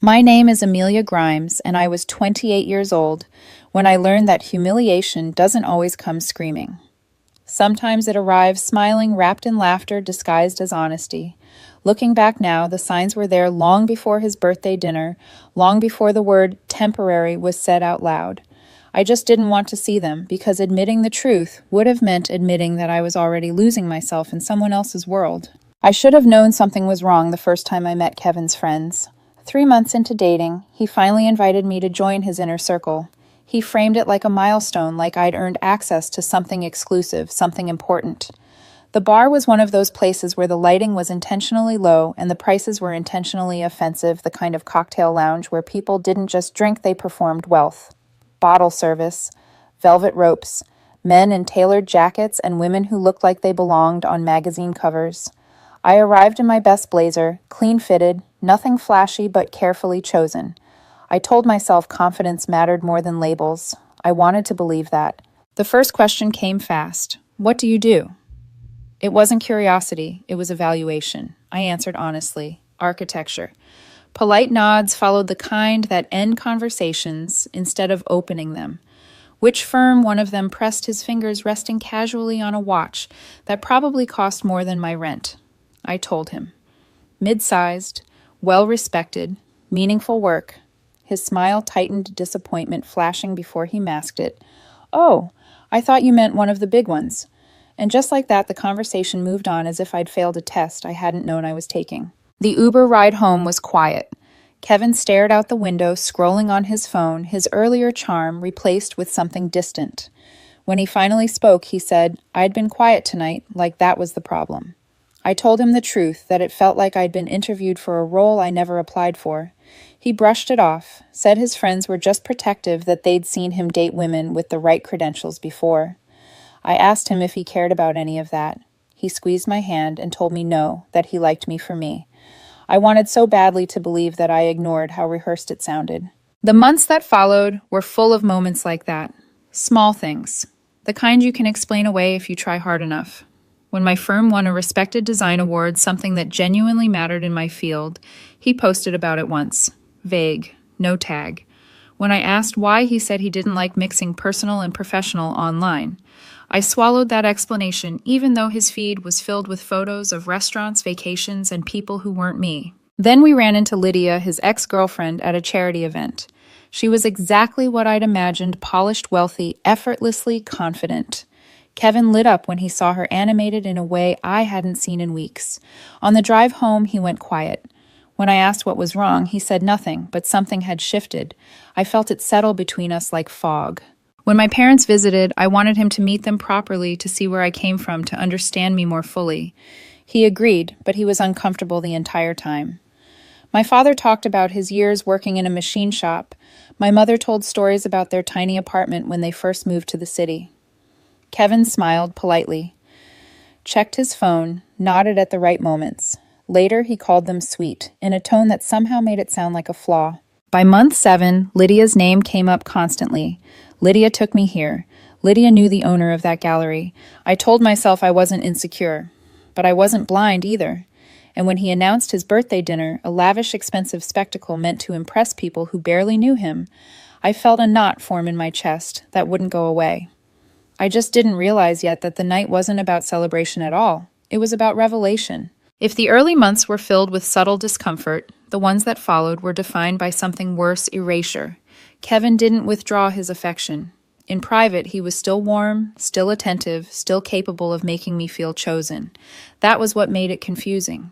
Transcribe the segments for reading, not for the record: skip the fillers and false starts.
My name is Amelia Grimes, and I was 28 years old when I learned that humiliation doesn't always come screaming. Sometimes it arrives smiling, wrapped in laughter disguised as honesty. Looking back now, the signs were there long before his birthday dinner, long before the word temporary was said out loud. I just didn't want to see them, because admitting the truth would have meant admitting that I was already losing myself in someone else's world. I should have known something was wrong the first time I met Kevin's friends. 3 months into dating, he finally invited me to join his inner circle. He framed it like a milestone, like I'd earned access to something exclusive, something important. The bar was one of those places where the lighting was intentionally low and the prices were intentionally offensive, the kind of cocktail lounge where people didn't just drink, they performed wealth. Bottle service, velvet ropes, men in tailored jackets, and women who looked like they belonged on magazine covers. I arrived in my best blazer, clean-fitted, nothing flashy but carefully chosen. I told myself confidence mattered more than labels. I wanted to believe that. The first question came fast. What do you do? It wasn't curiosity, it was evaluation. I answered honestly. Architecture. Polite nods followed the kind that end conversations instead of opening them. Which firm? One of them pressed his fingers, resting casually on a watch that probably cost more than my rent. I told him. Mid-sized, well-respected, meaningful work. His smile tightened, disappointment flashing before he masked it. Oh, I thought you meant one of the big ones. And just like that, the conversation moved on as if I'd failed a test I hadn't known I was taking. The Uber ride home was quiet. Kevin stared out the window, scrolling on his phone, his earlier charm replaced with something distant. When he finally spoke, he said, I'd been quiet tonight, like that was the problem. I told him the truth, that it felt like I'd been interviewed for a role I never applied for. He brushed it off, said his friends were just protective that they'd seen him date women with the right credentials before. I asked him if he cared about any of that. He squeezed my hand and told me no, that he liked me for me. I wanted so badly to believe that I ignored how rehearsed it sounded. The months that followed were full of moments like that. Small things. The kind you can explain away if you try hard enough. When my firm won a respected design award, something that genuinely mattered in my field, he posted about it once. Vague. No tag. When I asked why, he said he didn't like mixing personal and professional online. I swallowed that explanation, even though his feed was filled with photos of restaurants, vacations, and people who weren't me. Then we ran into Lydia, his ex-girlfriend, at a charity event. She was exactly what I'd imagined, polished, wealthy, effortlessly confident. Kevin lit up when he saw her, animated in a way I hadn't seen in weeks. On the drive home, he went quiet. When I asked what was wrong, he said nothing, but something had shifted. I felt it settle between us like fog. When my parents visited, I wanted him to meet them properly, to see where I came from, to understand me more fully. He agreed, but he was uncomfortable the entire time. My father talked about his years working in a machine shop. My mother told stories about their tiny apartment when they first moved to the city. Kevin smiled politely, checked his phone, nodded at the right moments. Later, he called them sweet, in a tone that somehow made it sound like a flaw. By month 7, Lydia's name came up constantly. Lydia took me here. Lydia knew the owner of that gallery. I told myself I wasn't insecure, but I wasn't blind either. And when he announced his birthday dinner, a lavish, expensive spectacle meant to impress people who barely knew him, I felt a knot form in my chest that wouldn't go away. I just didn't realize yet that the night wasn't about celebration at all. It was about revelation. If the early months were filled with subtle discomfort, the ones that followed were defined by something worse: erasure. Kevin didn't withdraw his affection. In private, he was still warm, still attentive, still capable of making me feel chosen. That was what made it confusing.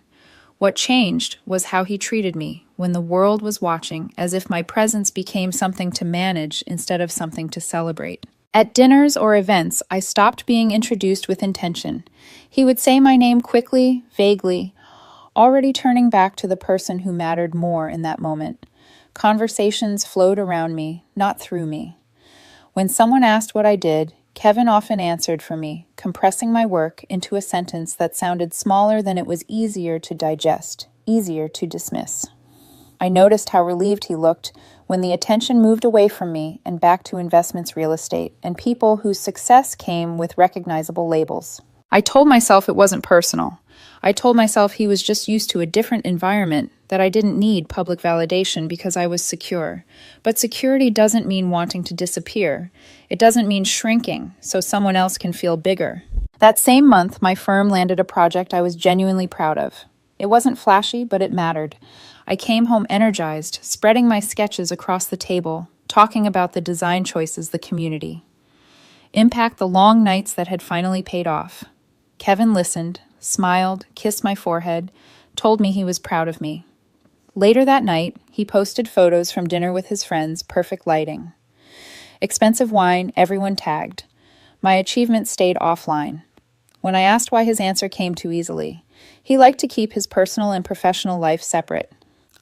What changed was how he treated me when the world was watching, as if my presence became something to manage instead of something to celebrate. At dinners or events, I stopped being introduced with intention. He would say my name quickly, vaguely, already turning back to the person who mattered more in that moment. Conversations flowed around me, not through me. When someone asked what I did, Kevin often answered for me, compressing my work into a sentence that sounded smaller than it was easier to digest, easier to dismiss. I noticed how relieved he looked when the attention moved away from me and back to investments, real estate, and people whose success came with recognizable labels. I told myself it wasn't personal. I told myself he was just used to a different environment, that I didn't need public validation because I was secure. But security doesn't mean wanting to disappear. It doesn't mean shrinking so someone else can feel bigger. That same month, my firm landed a project I was genuinely proud of. It wasn't flashy, but it mattered. I came home energized, spreading my sketches across the table, talking about the design choices, the community. Impact the long nights that had finally paid off. Kevin listened, smiled, kissed my forehead, told me he was proud of me. Later that night, he posted photos from dinner with his friends, perfect lighting. Expensive wine, everyone tagged. My achievement stayed offline. When I asked why his answer came too easily, he liked to keep his personal and professional life separate.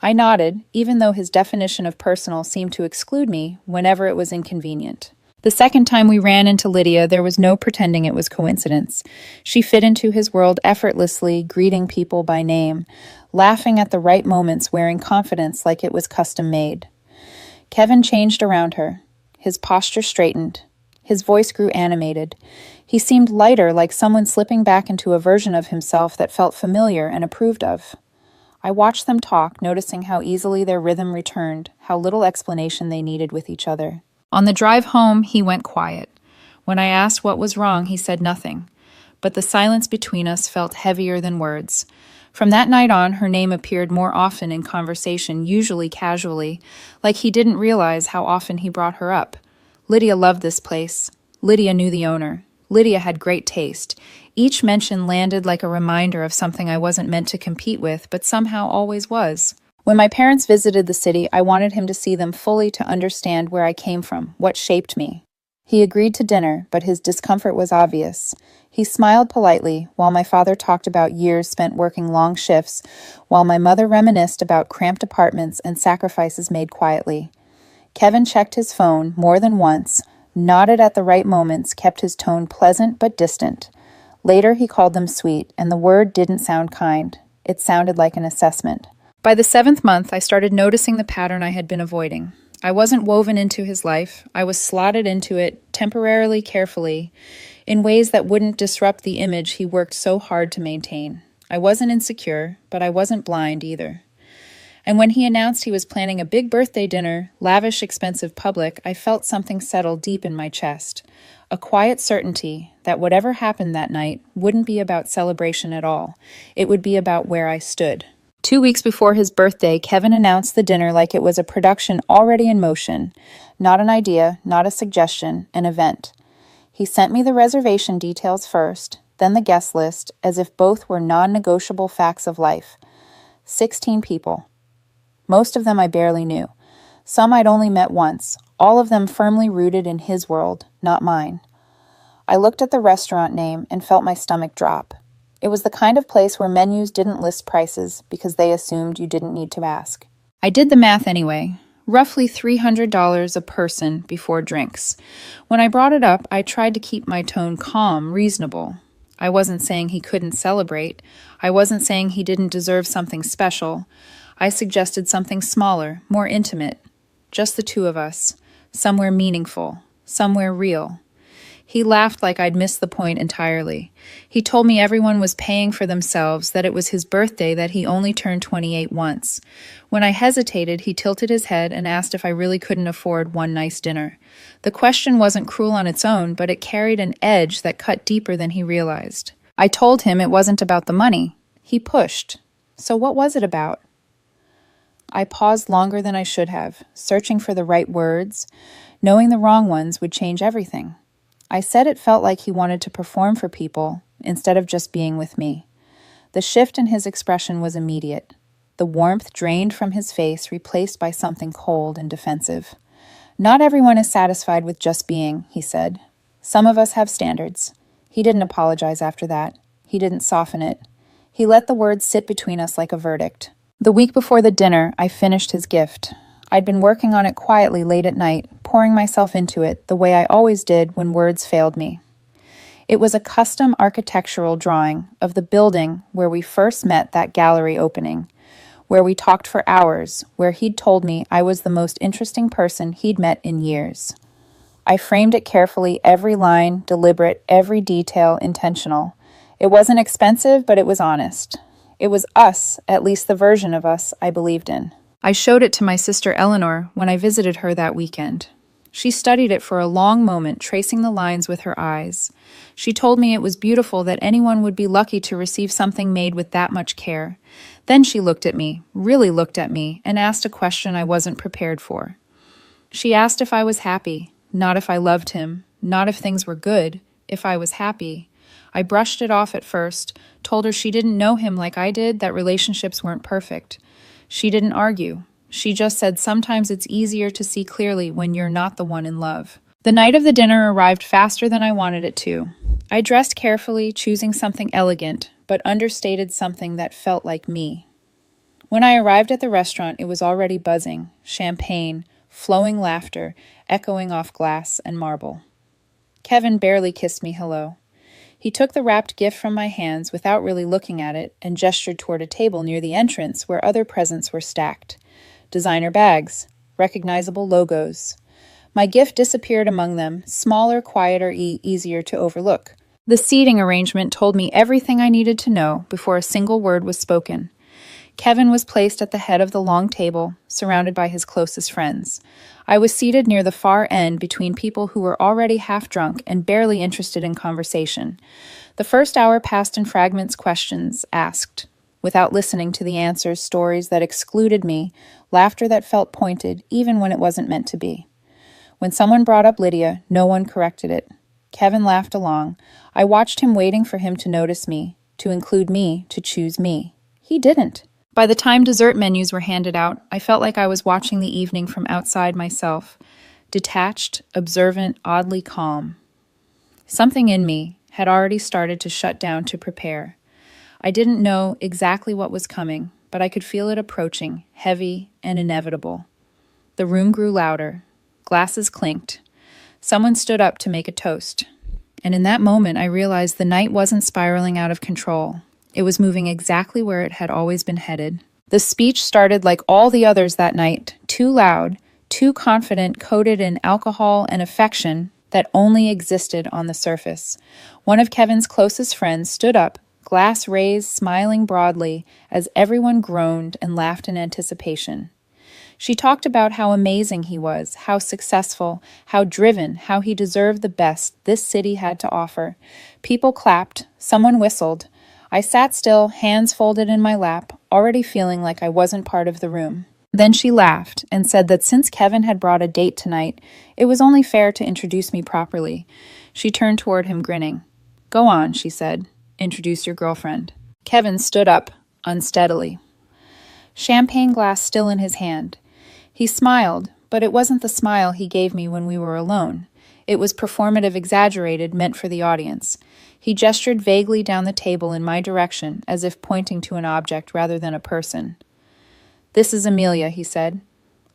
I nodded, even though his definition of personal seemed to exclude me whenever it was inconvenient. The second time we ran into Lydia, there was no pretending it was coincidence. She fit into his world effortlessly, greeting people by name, laughing at the right moments, wearing confidence like it was custom made. Kevin changed around her. His posture straightened. His voice grew animated. He seemed lighter, like someone slipping back into a version of himself that felt familiar and approved of. I watched them talk, noticing how easily their rhythm returned, how little explanation they needed with each other. On the drive home, he went quiet. When I asked what was wrong, he said nothing. But the silence between us felt heavier than words. From that night on, her name appeared more often in conversation, usually casually, like he didn't realize how often he brought her up. Lydia loved this place. Lydia knew the owner. Lydia had great taste. Each mention landed like a reminder of something I wasn't meant to compete with, but somehow always was. When my parents visited the city, I wanted him to see them fully, to understand where I came from, what shaped me. He agreed to dinner, but his discomfort was obvious. He smiled politely, while my father talked about years spent working long shifts, while my mother reminisced about cramped apartments and sacrifices made quietly. Kevin checked his phone more than once, nodded at the right moments, kept his tone pleasant but distant. Later, he called them sweet, and the word didn't sound kind. It sounded like an assessment. By the 7th month, I started noticing the pattern I had been avoiding. I wasn't woven into his life. I was slotted into it, temporarily, carefully, in ways that wouldn't disrupt the image he worked so hard to maintain. I wasn't insecure, but I wasn't blind either. And when he announced he was planning a big birthday dinner, lavish, expensive public, I felt something settle deep in my chest. A quiet certainty that whatever happened that night wouldn't be about celebration at all. It would be about where I stood. 2 weeks before his birthday, Kevin announced the dinner like it was a production already in motion. Not an idea, not a suggestion, an event. He sent me the reservation details first, then the guest list, as if both were non-negotiable facts of life. 16 people. Most of them I barely knew. Some I'd only met once, all of them firmly rooted in his world, not mine. I looked at the restaurant name and felt my stomach drop. It was the kind of place where menus didn't list prices because they assumed you didn't need to ask. I did the math anyway. Roughly $300 a person before drinks. When I brought it up, I tried to keep my tone calm, reasonable. I wasn't saying he couldn't celebrate. I wasn't saying he didn't deserve something special. I suggested something smaller, more intimate. Just the two of us. Somewhere meaningful. Somewhere real. He laughed like I'd missed the point entirely. He told me everyone was paying for themselves, that it was his birthday, that he only turned 28 once. When I hesitated, he tilted his head and asked if I really couldn't afford one nice dinner. The question wasn't cruel on its own, but it carried an edge that cut deeper than he realized. I told him it wasn't about the money. He pushed. So what was it about? I paused longer than I should have, searching for the right words. Knowing the wrong ones would change everything. I said it felt like he wanted to perform for people instead of just being with me. The shift in his expression was immediate. The warmth drained from his face, replaced by something cold and defensive. Not everyone is satisfied with just being, he said. Some of us have standards. He didn't apologize after that. He didn't soften it. He let the words sit between us like a verdict. The week before the dinner, I finished his gift. I'd been working on it quietly late at night, pouring myself into it the way I always did when words failed me. It was a custom architectural drawing of the building where we first met that gallery opening, where we talked for hours, where he'd told me I was the most interesting person he'd met in years. I framed it carefully, every line deliberate, every detail intentional. It wasn't expensive, but it was honest. It was us, at least the version of us I believed in. I showed it to my sister Eleanor when I visited her that weekend. She studied it for a long moment, tracing the lines with her eyes. She told me it was beautiful that anyone would be lucky to receive something made with that much care. Then she looked at me, really looked at me, and asked a question I wasn't prepared for. She asked if I was happy, not if I loved him, not if things were good, if I was happy. I brushed it off at first, told her she didn't know him like I did, that relationships weren't perfect. She didn't argue. She just said sometimes it's easier to see clearly when you're not the one in love. The night of the dinner arrived faster than I wanted it to. I dressed carefully, choosing something elegant, but understated something that felt like me. When I arrived at the restaurant, it was already buzzing, champagne, flowing laughter, echoing off glass and marble. Kevin barely kissed me hello. He took the wrapped gift from my hands without really looking at it and gestured toward a table near the entrance where other presents were stacked. Designer bags, recognizable logos. My gift disappeared among them, smaller, quieter, easier to overlook. The seating arrangement told me everything I needed to know before a single word was spoken. Kevin was placed at the head of the long table, surrounded by his closest friends. I was seated near the far end between people who were already half drunk and barely interested in conversation. The first hour passed in fragments, questions asked, without listening to the answers, stories that excluded me, laughter that felt pointed, even when it wasn't meant to be. When someone brought up Lydia, no one corrected it. Kevin laughed along. I watched him, waiting for him to notice me, to include me, to choose me. He didn't. By the time dessert menus were handed out, I felt like I was watching the evening from outside myself, detached, observant, oddly calm. Something in me had already started to shut down to prepare. I didn't know exactly what was coming, but I could feel it approaching, heavy and inevitable. The room grew louder. Glasses clinked. Someone stood up to make a toast. And in that moment, I realized the night wasn't spiraling out of control. It was moving exactly where it had always been headed. The speech started like all the others that night, too loud, too confident, coated in alcohol and affection that only existed on the surface. One of Kevin's closest friends stood up, glass raised, smiling broadly, as everyone groaned and laughed in anticipation. She talked about how amazing he was, how successful, how driven, how he deserved the best this city had to offer. People clapped, someone whistled. I sat still, hands folded in my lap, already feeling like I wasn't part of the room. Then she laughed and said that since Kevin had brought a date tonight, it was only fair to introduce me properly. She turned toward him, grinning. "Go on," she said. "Introduce your girlfriend." Kevin stood up, unsteadily. Champagne glass still in his hand. He smiled, but it wasn't the smile he gave me when we were alone. It was performative, exaggerated, meant for the audience. He gestured vaguely down the table in my direction, as if pointing to an object rather than a person. "This is Amelia," he said.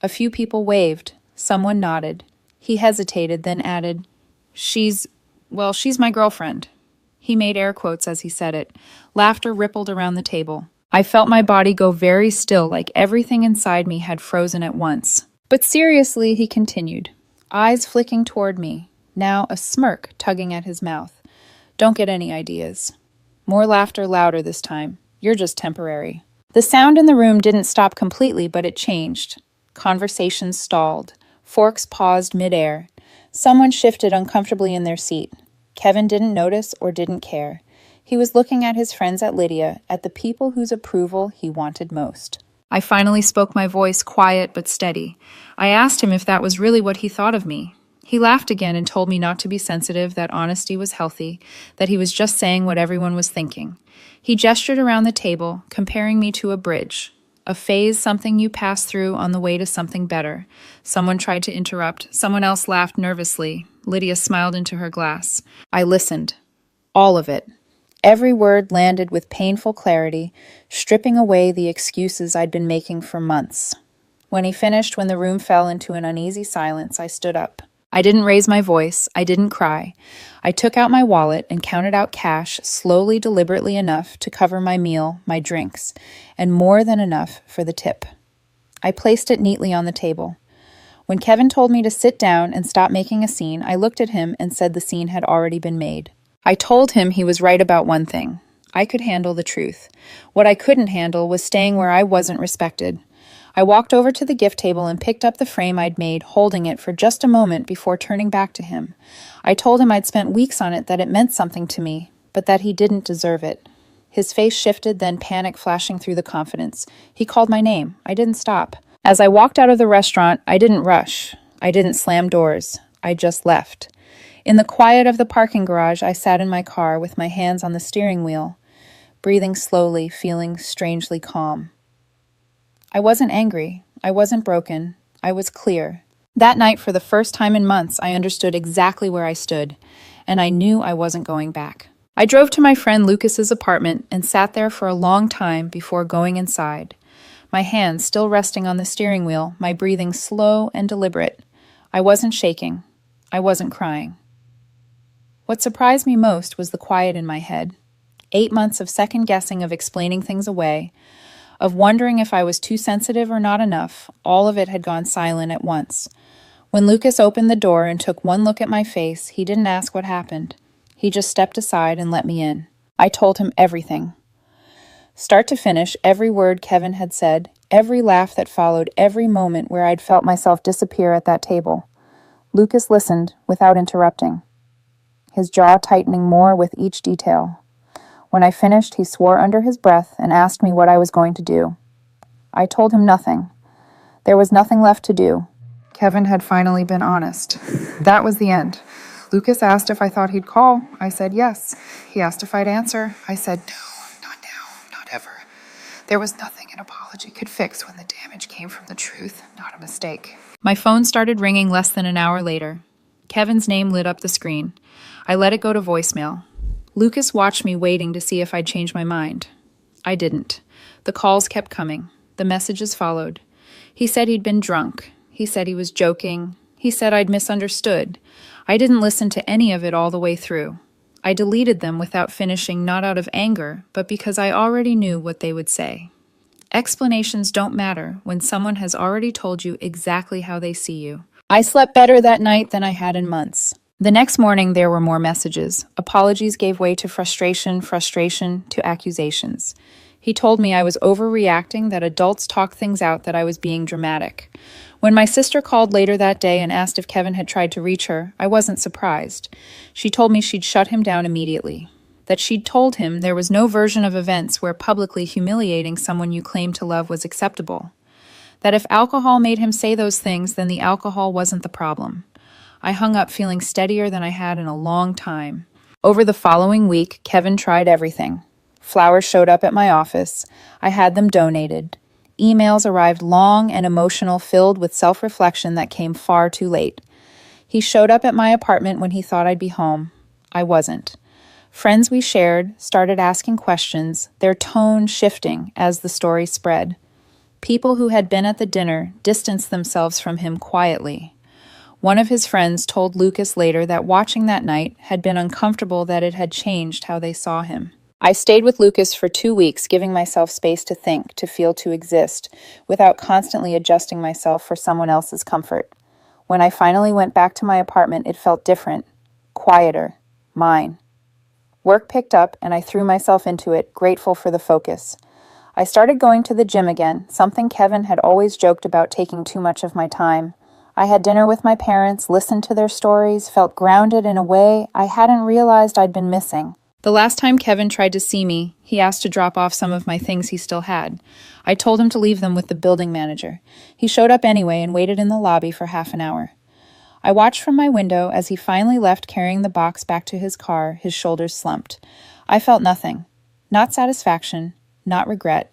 A few people waved. Someone nodded. He hesitated, then added, She's my girlfriend." He made air quotes as he said it. Laughter rippled around the table. I felt my body go very still, like everything inside me had frozen at once. "But seriously," he continued, eyes flicking toward me, now a smirk tugging at his mouth. "Don't get any ideas." More laughter, louder this time. "You're just temporary." The sound in the room didn't stop completely, but it changed. Conversations stalled. Forks paused midair. Someone shifted uncomfortably in their seat. Kevin didn't notice or didn't care. He was looking at his friends, at Lydia, at the people whose approval he wanted most. I finally spoke, my voice quiet but steady. I asked him if that was really what he thought of me. He laughed again and told me not to be sensitive, that honesty was healthy, that he was just saying what everyone was thinking. He gestured around the table, comparing me to a bridge, a phase, something you pass through on the way to something better. Someone tried to interrupt. Someone else laughed nervously. Lydia smiled into her glass. I listened. All of it. Every word landed with painful clarity, stripping away the excuses I'd been making for months. When he finished, when the room fell into an uneasy silence, I stood up. I didn't raise my voice. I didn't cry. I took out my wallet and counted out cash, slowly, deliberately enough to cover my meal, my drinks, and more than enough for the tip. I placed it neatly on the table. When Kevin told me to sit down and stop making a scene, I looked at him and said the scene had already been made. I told him he was right about one thing. I could handle the truth. What I couldn't handle was staying where I wasn't respected. I walked over to the gift table and picked up the frame I'd made, holding it for just a moment before turning back to him. I told him I'd spent weeks on it, that it meant something to me, but that he didn't deserve it. His face shifted, then panic flashing through the confidence. He called my name. I didn't stop. As I walked out of the restaurant, I didn't rush. I didn't slam doors. I just left. In the quiet of the parking garage, I sat in my car with my hands on the steering wheel, breathing slowly, feeling strangely calm. I wasn't angry. I wasn't broken. I was clear. That night, for the first time in months, I understood exactly where I stood, and I knew I wasn't going back. I drove to my friend Lucas's apartment and sat there for a long time before going inside, my hands still resting on the steering wheel, my breathing slow and deliberate. I wasn't shaking. I wasn't crying. What surprised me most was the quiet in my head. 8 months of second-guessing, of explaining things away, of wondering if I was too sensitive or not enough, all of it had gone silent at once. When Lucas opened the door and took one look at my face, he didn't ask what happened. He just stepped aside and let me in. I told him everything. Start to finish, every word Kevin had said, every laugh that followed, every moment where I'd felt myself disappear at that table. Lucas listened without interrupting, his jaw tightening more with each detail. When I finished, he swore under his breath and asked me what I was going to do. I told him nothing. There was nothing left to do. Kevin had finally been honest. That was the end. Lucas asked if I thought he'd call. I said yes. He asked if I'd answer. I said no, not now, not ever. There was nothing an apology could fix when the damage came from the truth, not a mistake. My phone started ringing less than an hour later. Kevin's name lit up the screen. I let it go to voicemail. Lucas watched me, waiting to see if I'd change my mind. I didn't. The calls kept coming. The messages followed. He said he'd been drunk. He said he was joking. He said I'd misunderstood. I didn't listen to any of it all the way through. I deleted them without finishing, not out of anger, but because I already knew what they would say. Explanations don't matter when someone has already told you exactly how they see you. I slept better that night than I had in months. The next morning, there were more messages. Apologies gave way to frustration to accusations. He told me I was overreacting, that adults talk things out, that I was being dramatic. When my sister called later that day and asked if Kevin had tried to reach her, I wasn't surprised. She told me she'd shut him down immediately, that she'd told him there was no version of events where publicly humiliating someone you claimed to love was acceptable, that if alcohol made him say those things, then the alcohol wasn't the problem. I hung up feeling steadier than I had in a long time. Over the following week, Kevin tried everything. Flowers showed up at my office. I had them donated. Emails arrived long and emotional, filled with self-reflection that came far too late. He showed up at my apartment when he thought I'd be home. I wasn't. Friends we shared started asking questions, their tone shifting as the story spread. People who had been at the dinner distanced themselves from him quietly. One of his friends told Lucas later that watching that night had been uncomfortable, that it had changed how they saw him. I stayed with Lucas for 2 weeks, giving myself space to think, to feel, to exist, without constantly adjusting myself for someone else's comfort. When I finally went back to my apartment, it felt different, quieter, mine. Work picked up, and I threw myself into it, grateful for the focus. I started going to the gym again, something Kevin had always joked about taking too much of my time. I had dinner with my parents, listened to their stories, felt grounded in a way I hadn't realized I'd been missing. The last time Kevin tried to see me, he asked to drop off some of my things he still had. I told him to leave them with the building manager. He showed up anyway and waited in the lobby for half an hour. I watched from my window as he finally left, carrying the box back to his car, his shoulders slumped. I felt nothing. Not satisfaction, not regret,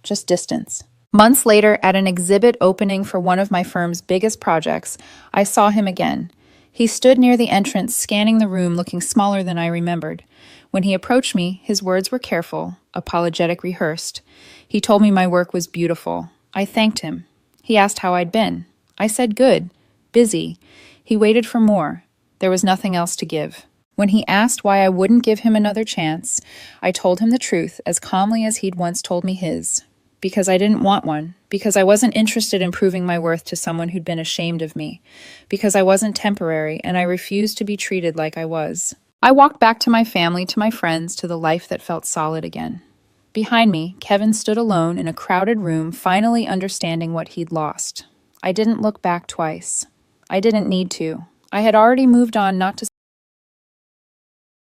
just distance. Months later, at an exhibit opening for one of my firm's biggest projects, I saw him again. He stood near the entrance, scanning the room, looking smaller than I remembered. When he approached me, his words were careful, apologetic, rehearsed. He told me my work was beautiful. I thanked him. He asked how I'd been. I said good, busy. He waited for more. There was nothing else to give. When he asked why I wouldn't give him another chance, I told him the truth as calmly as he'd once told me his. Because I didn't want one, because I wasn't interested in proving my worth to someone who'd been ashamed of me, because I wasn't temporary and I refused to be treated like I was. I walked back to my family, to my friends, to the life that felt solid again. Behind me, Kevin stood alone in a crowded room, finally understanding what he'd lost. I didn't look back twice. I didn't need to. I had already moved on, not to